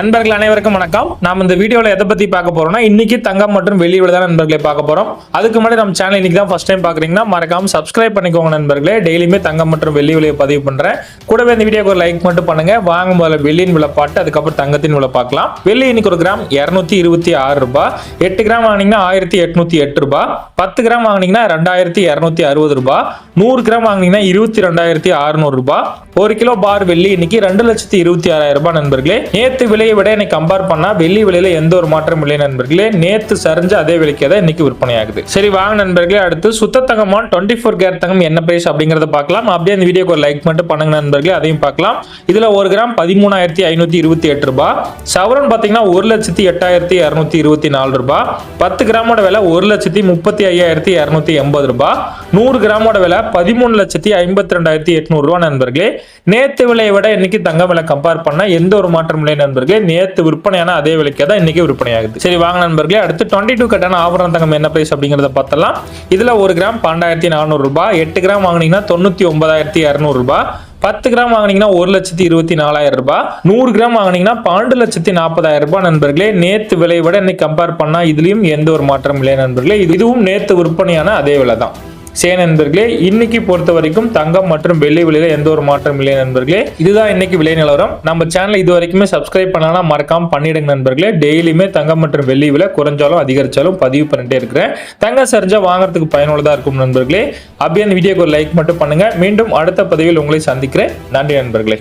நண்பர்கள் அனைவருக்கும் வணக்கம். நாம் இந்த வீடியோல எதை பத்தி பார்க்க போறோம்னா இன்னைக்கு தங்கம் மற்றும் வெள்ளி விலை தான் நண்பர்களே பார்க்க போறோம். அதுக்கு முன்னாடி நம்ம சேனல் இன்னைக்கு தான் ஃபர்ஸ்ட் டைம் பாக்குறீங்கன்னா மறக்காம சப்ஸ்கிரைப் பண்ணிக்கோங்க நண்பர்களே. டெய்லியுமே தங்கம் மற்றும் வெள்ளி விலையை பதிவு பண்றேன். கூடவே இந்த வீடியோக்கு ஒரு லைக் மட்டும் பண்ணுங்க. வாங்க முதல்ல வெள்ளியின் விலை பாட்டு அதுக்கப்புறம் தங்கத்தின் விலை பார்க்கலாம். வெள்ளி இன்னைக்கு ஒரு கிராம் 226 ரூபாய், 8 கிராம் வாங்கினீங்கன்னா 1808 ரூபாய், 10 கிராம் வாங்கினீங்கன்னா 2260 ரூபாய், 100 கிராம் வாங்கினீங்கன்னா 22600 ரூபாய். 1 கிலோ பார் வெள்ளி இன்னைக்கு 2,26,000 ரூபாய் நண்பர்களே. நேத்து விலையை விட இன்னைக்கு கம்பேர் பண்ணா வெள்ளி விலையில எந்த ஒரு மாற்றம் இல்லை நண்பர்களே. நேத்து சரிஞ்ச அதே விலைக்கு தான் இன்னைக்கு விற்பனை ஆகுது. சரி வாங்க நண்பர்களே, அடுத்து சுத்த தங்கமான 24 கேரட் தங்கம் என்ன பிரைஸ் அப்படிங்கறத பார்க்கலாம். அப்படியே இந்த வீடியோக்கு ஒரு லைக் மட்டும் பண்ணுங்க நண்பர்களே, அதையும் பார்க்கலாம். இதுல 1 கிராம் 13,528 ரூபாய், சவரன் பாத்தீங்கன்னா 1,08,224 ரூபாய், 10 கிராமோட விலை 1,35,280 ரூபாய், 100 கிராமோட விலை 13,52,800 ரூபாய் நண்பர்களே. நேத்து விலையை விட இன்னைக்கு தங்க விலை கம்பேர் பண்ணா எந்த ஒரு மாற்றம் இல்லை நண்பர்களே. நேத்து விற்பனையான அதே விலைக்கு தான் இன்னைக்கு விற்பனை ஆகுது. சரி வாங்க நண்பர்களே, அடுத்து 22 கட்டான ஆபரண தங்கம் என்ன பிரைஸ் அப்படிங்கறத பார்த்தலாம். இதுல 1 கிராம் 12,400 ரூபாய், 8 கிராம் வாங்கினீங்கன்னா 99,200 ரூபாய், 10 கிராம் வாங்கினீங்கன்னா 1,24,000 ரூபாய், 100 கிராம் வாங்கினீங்கன்னா 12,40,000 ரூபாய் நண்பர்களே. நேத்து விலையை விட இன்னைக்கு கம்பேர் பண்ணா இதுலயும் எந்த ஒரு மாற்றம் இல்லை நண்பர்களே. இதுவும் நேத்து விற்பனையான அதே விலை தான். சரி நண்பர்களே, இன்னைக்கு பொறுத்த வரைக்கும் தங்கம் மற்றும் வெள்ளி விலையில எந்த ஒரு மாற்றம் இல்லை நண்பர்களே. இதுதான் இன்னைக்கு விலை நிலவரம். நம்ம சேனல் இது வரைக்குமே சப்ஸ்கிரைப் பண்ணலாம், மறக்காம பண்ணிடுங்க நண்பர்களே. டெய்லியுமே தங்கம் மற்றும் வெள்ளி விலை குறைஞ்சாலும் அதிகரிச்சாலும் பதிவு பண்ணிட்டே இருக்கிறேன். தங்கம் சரிஞ்சா வாங்குறதுக்கு பயனுள்ளதா இருக்கும் நண்பர்களே. அப்படியே அந்த வீடியோக்கு ஒரு லைக் மட்டும் பண்ணுங்க. மீண்டும் அடுத்த பதிவில் உங்களை சந்திக்கிறேன். நன்றி நண்பர்களே.